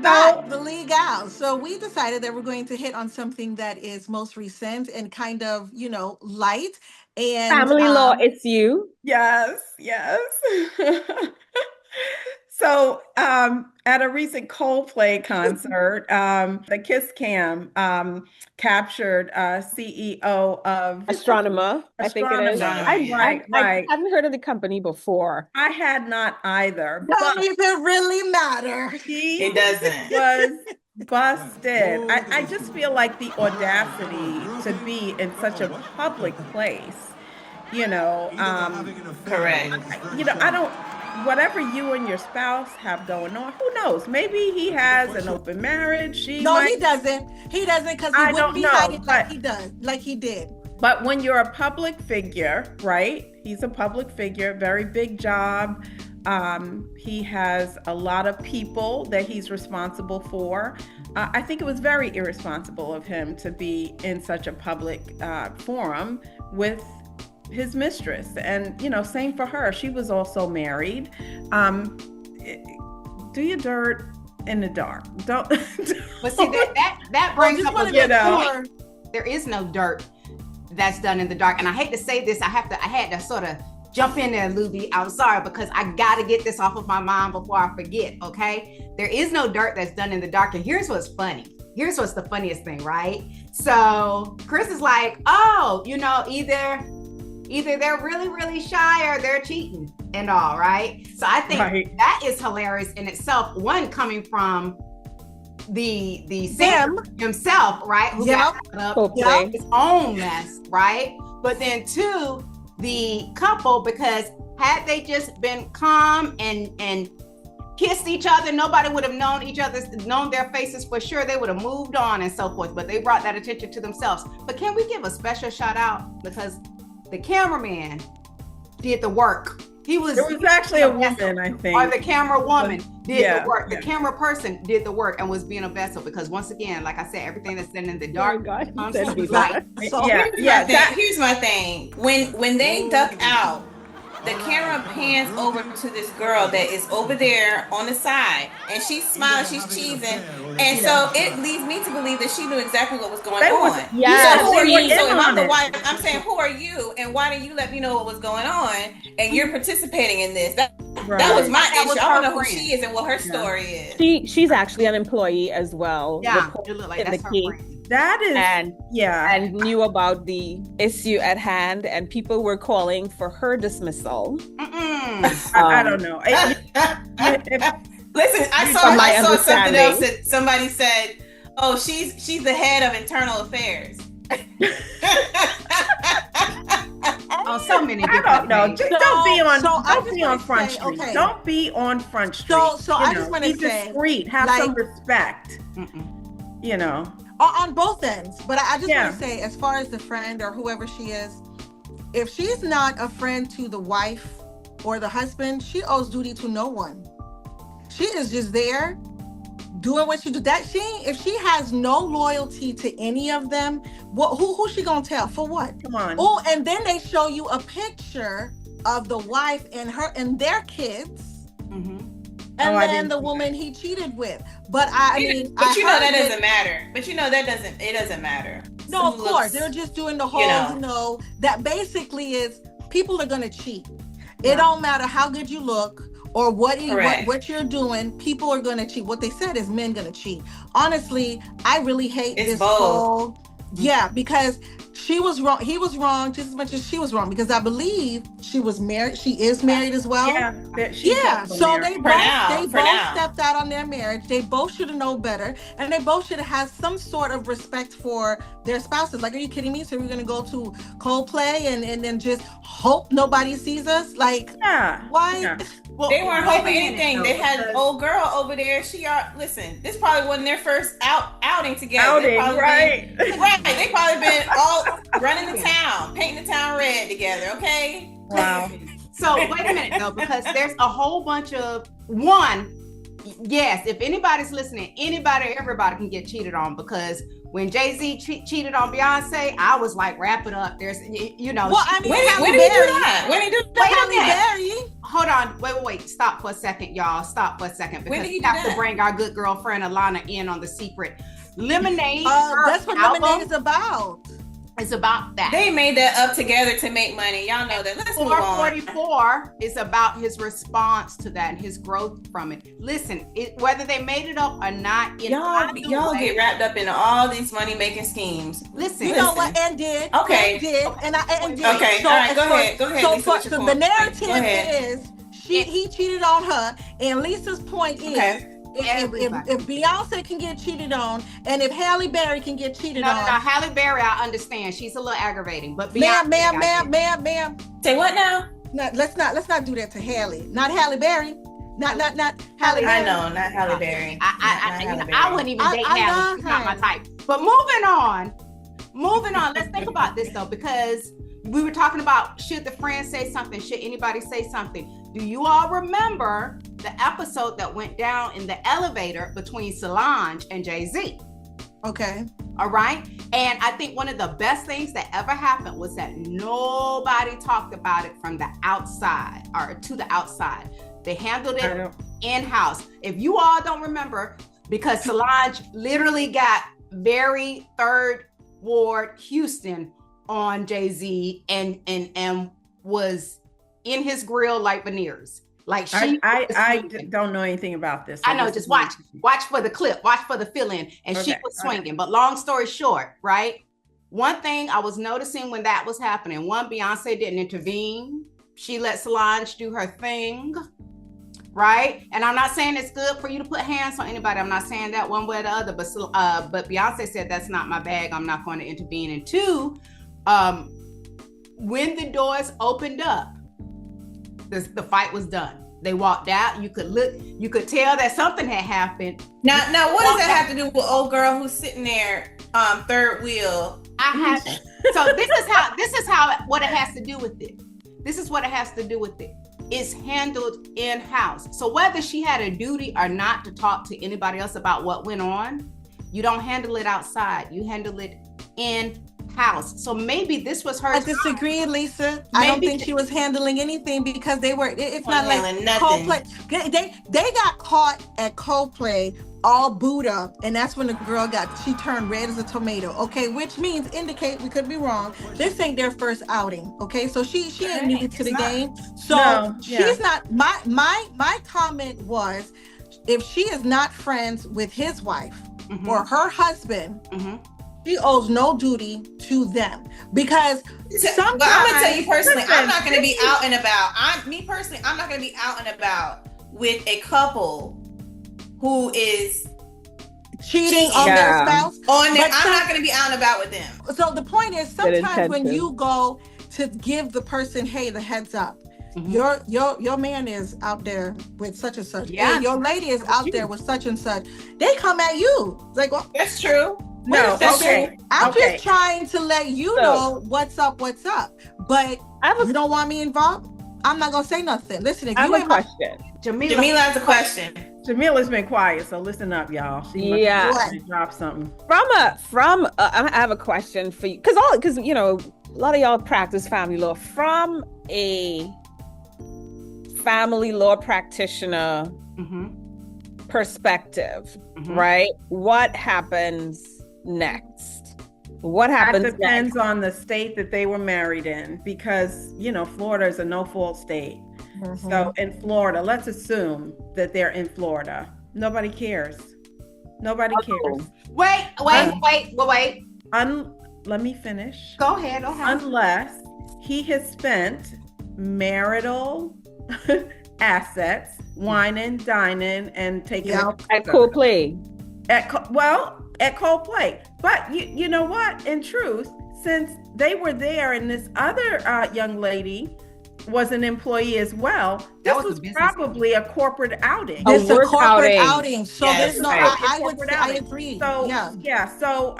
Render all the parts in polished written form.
back, the LeGals. So we decided that we're going to hit on something that is most recent and kind of, light. And Family law, it's you. Yes, yes. So, at a recent Coldplay concert, the Kiss Cam captured CEO of Astronomer, I think it is. Astronomer. I, Right, I right. hadn't heard of the company before. I had not either, don't but even really matter. he It doesn't. was busted. I just feel like the audacity to be in such a public place, you know, Correct. I don't, whatever you and your spouse have going on, who knows? Maybe he has an open marriage. No, he doesn't. He doesn't, because he I wouldn't don't be know, hiding like but he does, like he did. but when you're a public figure, right? He's a public figure, very big job. He has a lot of people that he's responsible for. I think it was very irresponsible of him to be in such a public forum with his mistress. And, same for her. She was also married. Do your dirt in the dark. Don't. But see, that brings up a good point. There is no dirt that's done in the dark. And I hate to say this, I had to sort of jump in there, Luby. I'm sorry, because I got to get this off of my mind before I forget, okay? There is no dirt that's done in the dark. And here's what's funny. Here's what's the funniest thing, right? So Chris is like, oh, either they're really, really shy or they're cheating and all, right? So I think that is hilarious in itself. One, coming from the singer himself, right? Who got up his own mess, right? But then two, the couple, because had they just been calm and kissed each other, nobody would have known their faces for sure. They would have moved on and so forth, but they brought that attention to themselves. But can we give a special shout out? Because the cameraman did the work. It was actually a woman, I think. Or the camera woman did the work. The camera person did the work and was being a vessel, because once again, like I said, everything that's done in the dark comes to the light. So here's my thing. When they duck out, the camera pans over to this girl that is over there on the side, and she's smiling, she's cheesing, and so it leads me to believe that she knew exactly what was going on. Yeah. So who are you? So if I'm the wife, I'm saying, who are you, and why didn't you let me know what was going on? And you're participating in this. That was my issue. I want to know who she is and what her story is. She's actually an employee as well. Yeah, it looked like that's her friend. That is, and knew about the issue at hand, and people were calling for her dismissal. I don't know. Listen, I saw something else that somebody said, "Oh, she's the head of internal affairs." Oh, so many. I don't know. Just don't be on Front Street. Okay. Don't be on Front Street. So I just want to say, discreet. Have some respect. On both ends. But I just want to say, as far as the friend or whoever she is, if she's not a friend to the wife or the husband, she owes duty to no one. She is just there doing what she do. If she has no loyalty to any of them, who's she gonna tell? For what? Come on. Oh, and then they show you a picture of the wife and her and their kids. Mm-hmm. And then the woman he cheated with. But that doesn't matter. But it doesn't matter. No, of course. They're just doing the whole, that basically is people are going to cheat. It don't matter how good you look or what you're doing. People are going to cheat. What they said is men going to cheat. Honestly, I really hate this whole. Yeah, because she was wrong. He was wrong just as much as she was wrong, because I believe she was married. She is married as well. Yeah. So they both stepped out on their marriage. They both should have known better, and they both should have had some sort of respect for their spouses. Like, are you kidding me? So we're gonna go to Coldplay and then just hope nobody sees us? Like, why? Yeah. Well, they weren't hoping anything. They had an old girl over there. Listen, this probably wasn't their first outing together. They probably been all running the town, painting the town red together. Okay. Wow. So wait a minute though, because there's a whole bunch of yes, if anybody's listening, everybody can get cheated on, because when Jay-Z cheated on Beyonce, I was like, wrap it up. There's, you know. Well, I mean, when did he do that? When did he do that? Halle Berry. Hold on. Wait. Stop for a second, y'all. Stop for a second. Because we have to bring our good girlfriend Alana in on the secret. Lemonade. That's what Lemonade is about. It's about that. They made that up together to make money. Y'all know that. Let's move on. 444 is about his response to that and his growth from it. Listen, whether they made it up or not, y'all get wrapped up in all these money making schemes. Listen, you know what? And did. Okay. And did. Okay. So, all right. Go ahead. So the narrative is he cheated on her, and Lisa's point is. If Beyonce can get cheated on, and if Halle Berry can get cheated on. No, Halle Berry, I understand. She's a little aggravating, but ma'am. Say what now? No, let's not do that to Halle. Not Halle Berry. Not Halle Berry. I know, not Halle Berry. I wouldn't even date Halle. She's not my type. But moving on. Let's think about this though, because we were talking about, should the friend say something? Should anybody say something? Do you all remember the episode that went down in the elevator between Solange and Jay-Z? Okay. All right. And I think one of the best things that ever happened was that nobody talked about it from the outside or to the outside. They handled it in-house. If you all don't remember, because Solange literally got very third ward Houston on Jay-Z and was in his grill like veneers. Like I don't know anything about this. So I know, just watch for the clip, watch for the fill-in, and she was swinging. Okay. But long story short, right? One thing I was noticing when that was happening, Beyonce didn't intervene. She let Solange do her thing, right? And I'm not saying it's good for you to put hands on anybody. I'm not saying that one way or the other, but Beyonce said, that's not my bag. I'm not going to intervene. And two, when the doors opened up, the fight was done. They walked out. You could tell that something had happened. Now what does that have to do with old girl who's sitting there, third wheel? So this is how what it has to do with it. This is what it has to do with it. It's handled in-house. So whether she had a duty or not to talk to anybody else about what went on, you don't handle it outside. You handle it in-house. So maybe this was her. I disagree, Lisa. I don't think she was handling anything, because it's not like Coldplay. They got caught at Coldplay all booed up, and that's when the girl she turned red as a tomato. Okay, which means indicate, we could be wrong, this ain't their first outing. Okay, so she ain't new to the game. So she's not. My comment was, if she is not friends with his wife or her husband, she owes no duty to them, because sometimes. But I'm gonna tell you personally, I'm not gonna be out and about. I'm not gonna be out and about with a couple who is cheating on their spouse. I'm not gonna be out and about with them. So the point is, sometimes when you go to give the person, hey, the heads up, your man is out there with such and such. Yeah. Hey, your lady is out there with such and such. They come at you. It's like, well, that's true. No, okay. I'm just trying to let you know what's up. But you don't want me involved? I'm not gonna say nothing. Listen, if I you have a question. Jamila has a question. Jamila's been quiet, so listen up, y'all. She must drop something. I have a question for you, because you know, a lot of y'all practice family law. From a family law practitioner perspective, right? What happens next? What happens? That depends on the state that they were married in, because Florida is a no-fault state. So in Florida, let's assume that they're in Florida. Nobody cares. Cares. Wait. Let me finish. Go ahead. Unless he has spent marital assets, wining, dining, and taking out at Coldplay. At Coldplay. But you know what? In truth, since they were there and this other young lady was an employee as well, this was probably a corporate outing. It's a corporate outing. So there's no, I agree. So so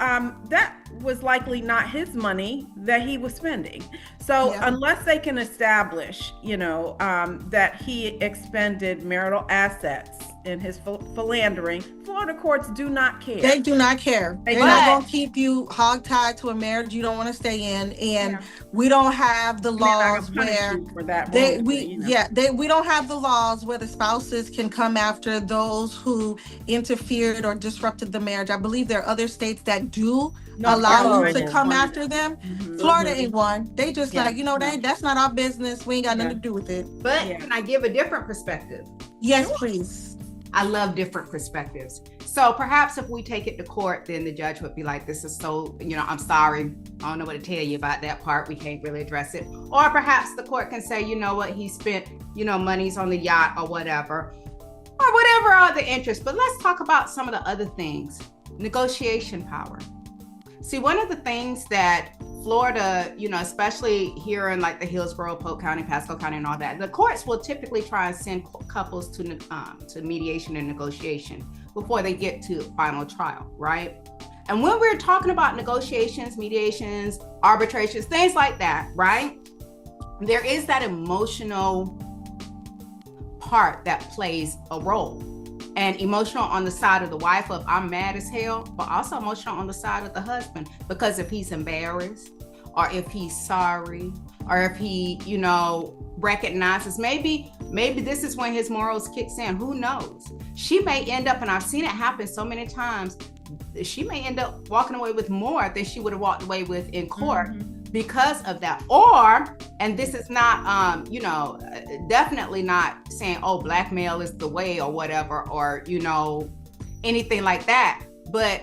that was likely not his money that he was spending. So unless they can establish, that he expended marital assets and his philandering, Florida courts do not care. They do not care. They're not going to keep you hogtied to a marriage you don't want to stay in, and we don't have the laws where we don't have the laws where the spouses can come after those who interfered or disrupted the marriage. I believe there are other states that do allow you to come after them. Florida ain't one. They just that's not our business. We ain't got nothing to do with it. But can I give a different perspective? Yes, please. I love different perspectives. So perhaps if we take it to court, then the judge would be like, this is so, I'm sorry. I don't know what to tell you about that part. We can't really address it. Or perhaps the court can say, you know what, he spent, monies on the yacht or whatever are the interests. But let's talk about some of the other things. Negotiation power. See, one of the things that Florida, especially here in like the Hillsborough, Polk County, Pasco County and all that, the courts will typically try and send couples to mediation and negotiation before they get to final trial, right? And when we're talking about negotiations, mediations, arbitrations, things like that, right? There is that emotional part that plays a role. And emotional on the side of the wife of I'm mad as hell, but also emotional on the side of the husband, because if he's embarrassed or if he's sorry or if he, recognizes maybe this is when his morals kicks in, who knows? She may end up, and I've seen it happen so many times, she may end up walking away with more than she would have walked away with in court. Because of that. Or, and this is not, definitely not saying, oh, blackmail is the way or whatever, or, anything like that. But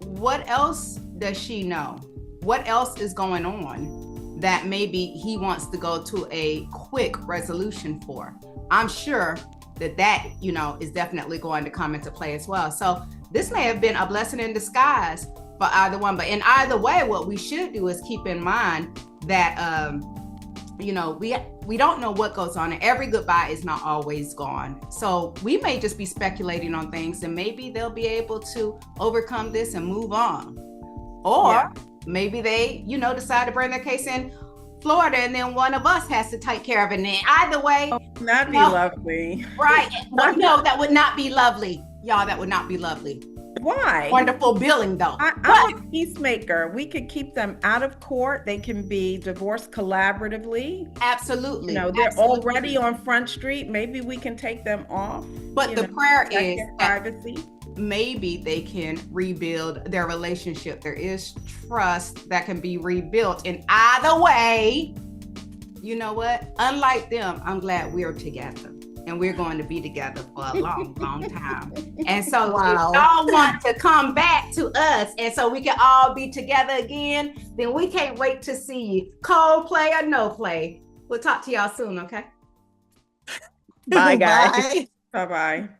what else does she know? What else is going on that maybe he wants to go to a quick resolution for? I'm sure that, is definitely going to come into play as well. So this may have been a blessing in disguise for either one, but in either way, what we should do is keep in mind that we don't know what goes on, and every goodbye is not always gone. So we may just be speculating on things, and maybe they'll be able to overcome this and move on, or maybe they decide to bring their case in Florida, and then one of us has to take care of it. And then either way, that'd be lovely, right? No, that would not be lovely, y'all. That would not be lovely. Why? Wonderful billing, though. I'm a peacemaker. We could keep them out of court. They can be divorced collaboratively. Absolutely. They're already on Front Street. Maybe we can take them off. But the prayer is privacy. Maybe they can rebuild their relationship. There is trust that can be rebuilt. And either way, you know what? Unlike them, I'm glad we're together. And we're going to be together for a long, long time. And so if y'all want to come back to us and so we can all be together again, then we can't wait to see you. Coldplay or no play. We'll talk to y'all soon, okay? Bye, guys. Bye-bye.